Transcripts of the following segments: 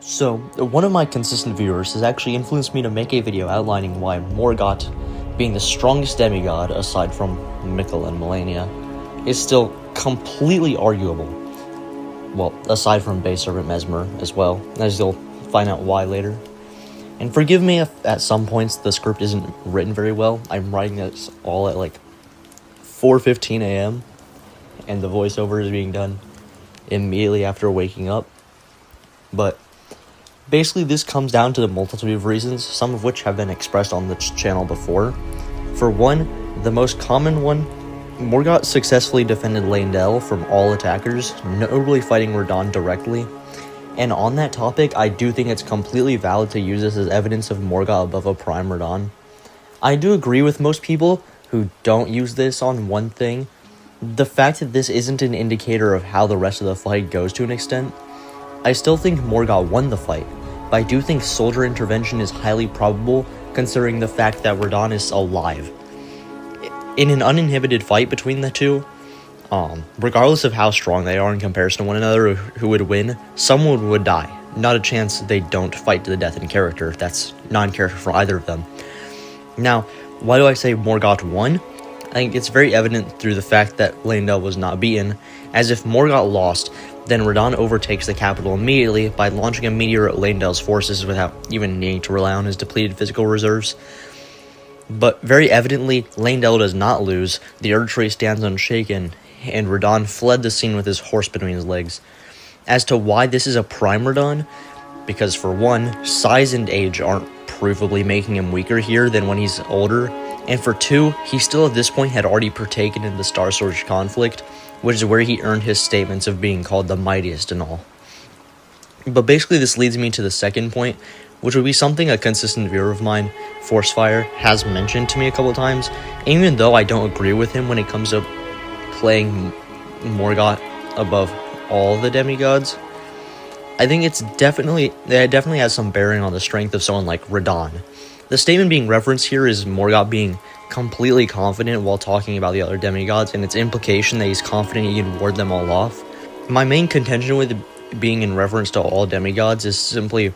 So, one of my consistent viewers has actually influenced me to make a video outlining why Morgott, being the strongest demigod aside from Mikkel and Melania, is still completely arguable. Well, aside from Base Servant Mesmer as well, as you'll find out why later. And forgive me if at some points the script isn't written very well. I'm writing this all at like 4:15 a.m. and the voiceover is being done immediately after waking up. But basically, this comes down to a multitude of reasons, some of which have been expressed on this channel before. For one, the most common one, Morgott successfully defended Leyndell from all attackers, notably fighting Radahn directly. And on that topic, I do think it's completely valid to use this as evidence of Morgott above a Prime Radahn. I do agree with most people who don't use this on one thing. The fact that this isn't an indicator of how the rest of the fight goes to an extent. I still think Morgott won the fight, but I do think soldier intervention is highly probable considering the fact that Radahn is alive. In an uninhibited fight between the two, regardless of how strong they are in comparison to one another, who would win, someone would die. Not a chance they don't fight to the death in character. That's non-character for either of them. Now, why do I say Morgott won? I think it's very evident through the fact that Leyndell was not beaten, as if Morgott lost, then Radahn overtakes the capital immediately by launching a meteor at Leyndell's forces without even needing to rely on his depleted physical reserves. But very evidently, Leyndell does not lose, the Erdtree stands unshaken, and Radahn fled the scene with his horse between his legs. As to why this is a Prime Radahn, because for one, size and age aren't provably making him weaker here than when he's older, and for two, he still at this point had already partaken in the Star Scourge conflict, which is where he earned his statements of being called the mightiest and all. But basically this leads me to the second point, which would be something a consistent viewer of mine, Forcefire, has mentioned to me a couple times, even though I don't agree with him when it comes to playing Morgott above all the demigods. I think it definitely has some bearing on the strength of someone like Radahn. The statement being referenced here is Morgott being completely confident while talking about the other demigods, and its implication that he's confident he can ward them all off. My main contention with it being in reference to all demigods is simply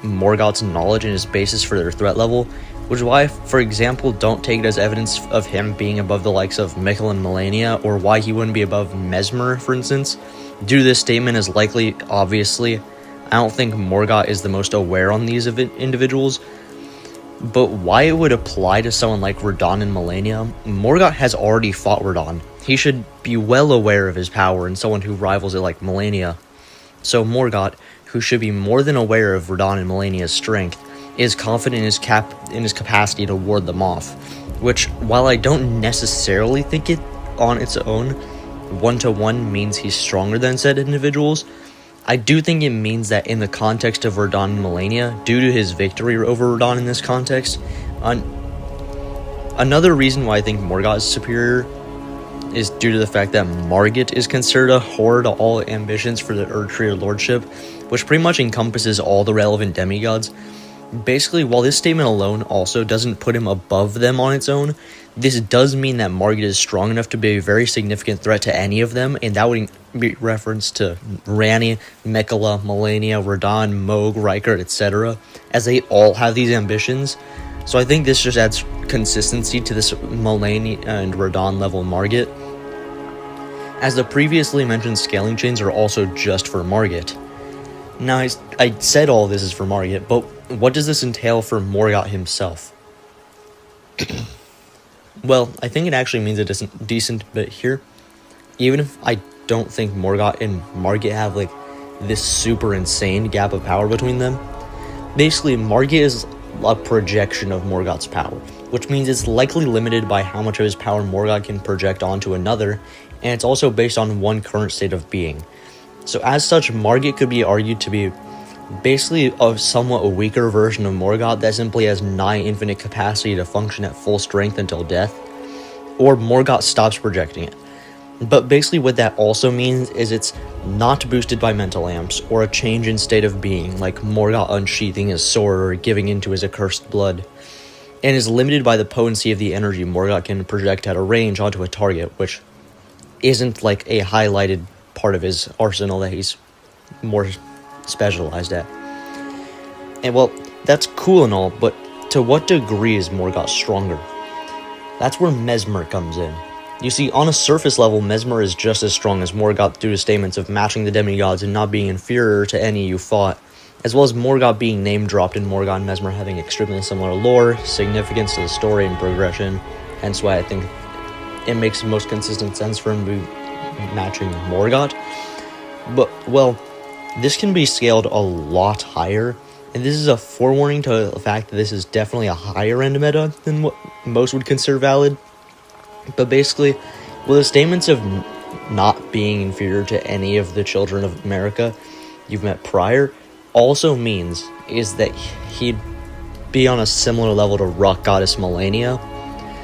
Morgott's knowledge and his basis for their threat level, which is why I, for example, don't take it as evidence of him being above the likes of Mikkel and Melania, or why he wouldn't be above Mesmer, for instance. Due to this statement is likely, obviously, I don't think Morgott is the most aware on these individuals, but why it would apply to someone like Radahn and Melania, Morgott has already fought Radahn. He should be well aware of his power and someone who rivals it like Melania. So Morgott, who should be more than aware of Radahn and Melania's strength, is confident in his capacity to ward them off, which, while I don't necessarily think it on its own one-to-one means he's stronger than said individuals, I do think it means that in the context of Radahn and Melania, due to his victory over Radahn in this context, another reason why I think Morgott is superior is due to the fact that Morgott is considered a whore to all ambitions for the Erdtree Lordship, which pretty much encompasses all the relevant demigods. Basically, while this statement alone also doesn't put him above them on its own, this does mean that Morgott is strong enough to be a very significant threat to any of them, and that would be reference to Ranni, Mikkel, Melania, Radahn, Mohg, Rykard, etc., as they all have these ambitions. So I think this just adds consistency to this Melania and Radahn level Morgott, as the previously mentioned scaling chains are also just for Morgott. Now, I said all this is for Morgott, but what does this entail for Morgott himself? Well, I think it actually means a decent bit here. Even if I don't think Morgott and Morgott have like this super insane gap of power between them, basically Morgott is a projection of Morgott's power, which means it's likely limited by how much of his power Morgott can project onto another, and it's also based on one current state of being. So as such, Morgott could be argued to be basically a somewhat weaker version of Morgott that simply has nigh infinite capacity to function at full strength until death, or Morgott stops projecting it. But basically what that also means is it's not boosted by mental amps, or a change in state of being, like Morgott unsheathing his sword or giving into his accursed blood, and is limited by the potency of the energy Morgott can project at a range onto a target, which isn't like a highlighted part of his arsenal that he's more specialized at. And well, that's cool and all, but to what degree is Morgott stronger? That's where Mesmer comes in. You see, on a surface level, Mesmer is just as strong as Morgott due to statements of matching the demigods and not being inferior to any you fought, as well as Morgott being name-dropped and Morgott and Mesmer having extremely similar lore, significance to the story and progression, hence why I think it makes the most consistent sense for him to be matching Morgott. But, well, this can be scaled a lot higher, and this is a forewarning to the fact that this is definitely a higher end meta than what most would consider valid. But basically, with the statements of not being inferior to any of the children of America you've met prior, also means is that he'd be on a similar level to rock goddess Melania.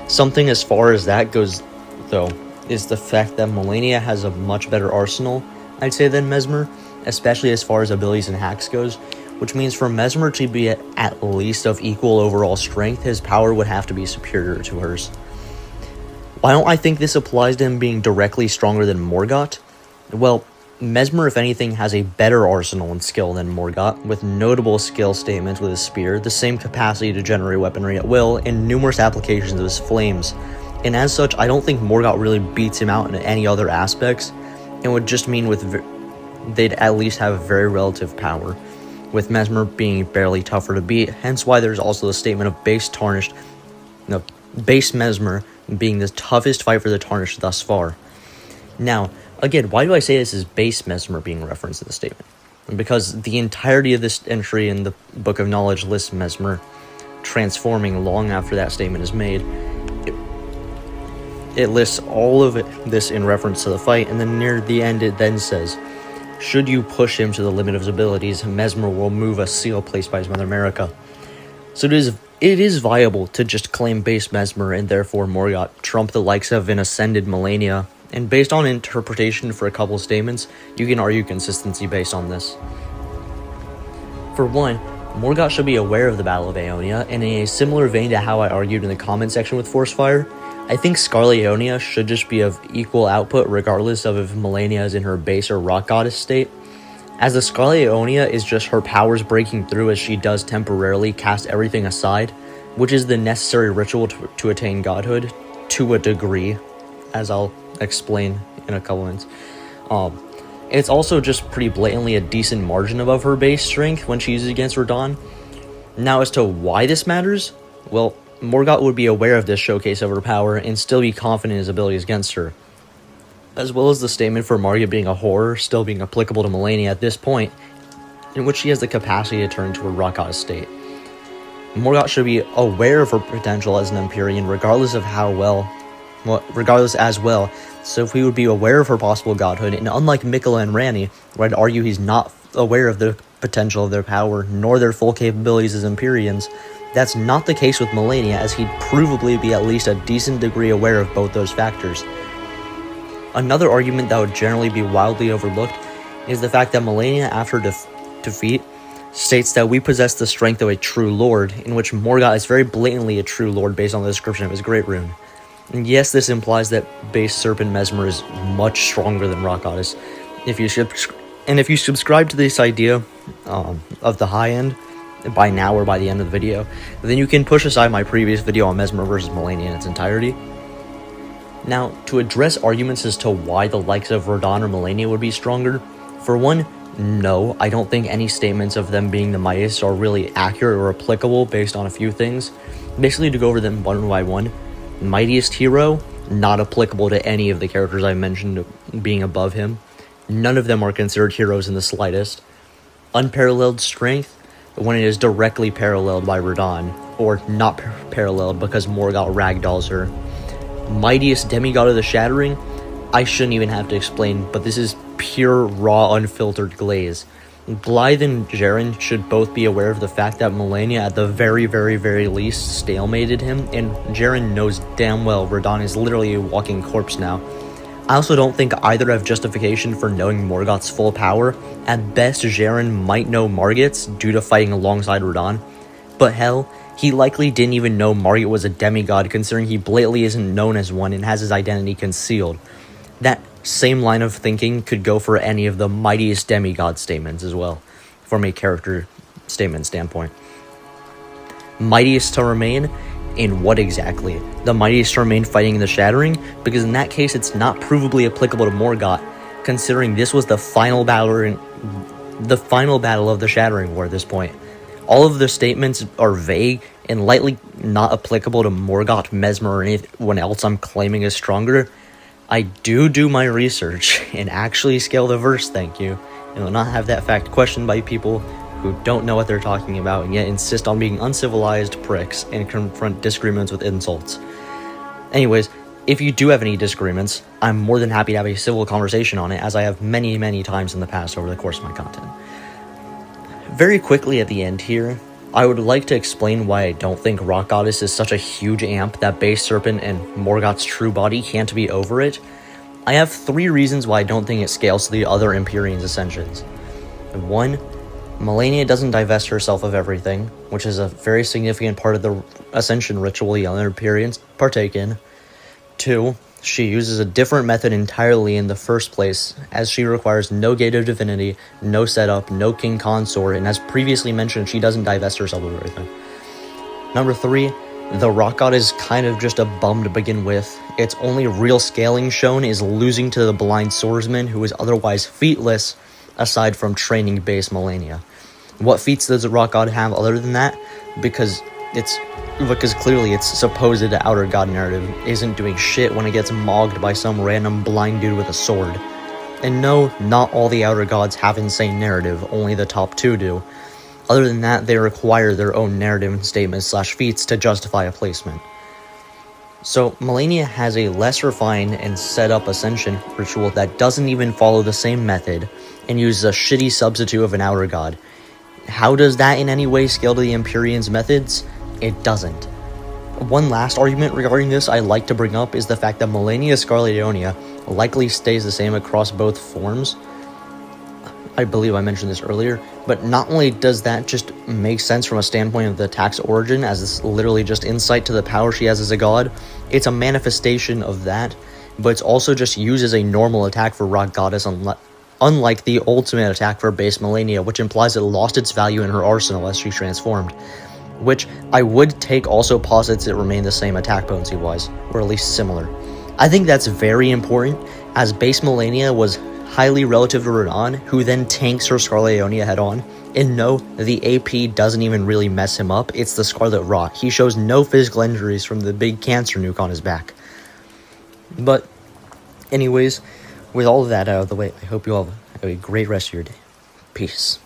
Something as far as that goes, though, is the fact that Melania has a much better arsenal, I'd say, than Mesmer, especially as far as abilities and hacks goes, which means for Mesmer to be at least of equal overall strength, his power would have to be superior to hers. Why don't I think this applies to him being directly stronger than Morgott? Well, Mesmer, if anything, has a better arsenal and skill than Morgott, with notable skill statements with his spear, the same capacity to generate weaponry at will, and numerous applications of his flames. And as such, I don't think Morgott really beats him out in any other aspects, and would just mean they'd at least have very relative power, with Mesmer being barely tougher to beat, hence why there's also the statement of base Mesmer being the toughest fight for the Tarnished thus far. Now, again, why do I say this is base Mesmer being referenced in the statement? Because the entirety of this entry in the Book of Knowledge lists Mesmer transforming long after that statement is made. It lists all of this in reference to the fight, and then near the end it then says, should you push him to the limit of his abilities, Mesmer will move a seal placed by his Mother America. So it is viable to just claim base Mesmer and therefore Morgott trump the likes of an ascended Melania, and based on interpretation for a couple statements, you can argue consistency based on this. For one, Morgott should be aware of the Battle of Aeonia, and in a similar vein to how I argued in the comment section with Forcefire, I think Scarlet Aeonia should just be of equal output regardless of if Melania is in her base or rock goddess state, as the Scarlet Aeonia is just her powers breaking through as she does temporarily cast everything aside, which is the necessary ritual to attain godhood, to a degree, as I'll explain in a couple minutes. It's also just pretty blatantly a decent margin above her base strength when she uses against Radahn. Now, as to why this matters, well, Morgott would be aware of this showcase of her power and still be confident in his abilities against her, as well as the statement for Morgott being a horror still being applicable to Melania at this point, in which she has the capacity to turn to a rock goddess state. Morgott should be aware of her potential as an Empyrean regardless as well, so if we would be aware of her possible godhood, and unlike Mikola and Ranni, where I'd argue he's not aware of the potential of their power, nor their full capabilities as Empyreans, that's not the case with Melania, as he'd provably be at least a decent degree aware of both those factors. Another argument that would generally be wildly overlooked is the fact that Melania, after defeat, states that we possess the strength of a true lord, in which Morgott is very blatantly a true lord based on the description of his Great Rune. And yes, this implies that base Serpent Mesmer is much stronger than Rock Goddess. If you subscribe to this idea of the high end by now or by the end of the video, then you can push aside my previous video on Mesmer versus Melania in its entirety. Now, to address arguments as to why the likes of Radahn or Melania would be stronger, for one, no, I don't think any statements of them being the mightiest are really accurate or applicable based on a few things. Basically, to go over them one by one, mightiest hero, not applicable to any of the characters I mentioned being above him. None of them are considered heroes in the slightest. Unparalleled strength, when it is directly paralleled by Radahn, or not paralleled because Morgott ragdolls her. Mightiest demigod of the Shattering, I shouldn't even have to explain, but this is pure, raw, unfiltered glaze. Blythe and Jaren should both be aware of the fact that Melania, at the very, very, very least, stalemated him, and Jaren knows damn well Radahn is literally a walking corpse now. I also don't think either have justification for knowing Morgott's full power. At best, Jaren might know Morgott's due to fighting alongside Radahn, but hell, he likely didn't even know Morgott was a demigod, considering he blatantly isn't known as one and has his identity concealed. That same line of thinking could go for any of the mightiest demigod statements as well, from a character statement standpoint. Mightiest to remain? In what exactly? The mightiest to remain fighting in the Shattering? Because in that case, it's not provably applicable to Morgott, considering this was the final battle of the Shattering War at this point. All of the statements are vague and lightly not applicable to Morgott, Mesmer, or anyone else I'm claiming is stronger. I do my research and actually scale the verse, thank you, and will not have that fact questioned by people who don't know what they're talking about and yet insist on being uncivilized pricks and confront disagreements with insults. Anyways, if you do have any disagreements, I'm more than happy to have a civil conversation on it, as I have many times in the past over the course of my content. Very quickly at the end here, I would like to explain why I don't think Rock Goddess is such a huge amp that Base Serpent and Morgott's true body can't be over it. I have 3 reasons why I don't think it scales to the other Empyrean's ascensions. 1, Malenia doesn't divest herself of everything, which is a very significant part of the ascension ritual the other Empyreans partake in. 2, she uses a different method entirely in the first place, as she requires no gate of divinity, no setup, no king consort, and as previously mentioned, she doesn't divest herself of everything. Number 3, the Rock God is kind of just a bum to begin with. Its only real scaling shown is losing to the Blind Swordsman, who is otherwise featless, aside from training base Malenia. What feats does the Rock God have other than that? Because clearly its supposed outer god narrative isn't doing shit when it gets mogged by some random blind dude with a sword. And no, not all the outer gods have insane narrative, only the top 2 do. Other than that, they require their own narrative and statements / feats to justify a placement. So, Malenia has a less refined and set up ascension ritual that doesn't even follow the same method, and uses a shitty substitute of an outer god. How does that in any way scale to the Empyrean's methods? It doesn't. One last argument regarding this I'd like to bring up is the fact that Malenia's Scarlet Ionia likely stays the same across both forms. I believe I mentioned this earlier, but not only does that just make sense from a standpoint of the attack's origin, as it's literally just insight to the power she has as a god, it's a manifestation of that, but it's also just used as a normal attack for Rock Goddess, unlike the ultimate attack for base Malenia, which implies it lost its value in her arsenal as she transformed, which I would take also posits it remained the same attack potency-wise, or at least similar. I think that's very important, as base Malenia was highly relative to Radahn, who then tanks her Scarlet Ionia head-on, and no, the AP doesn't even really mess him up, it's the Scarlet Rot. He shows no physical injuries from the big cancer nuke on his back. But, anyways, with all of that out of the way, I hope you all have a great rest of your day. Peace.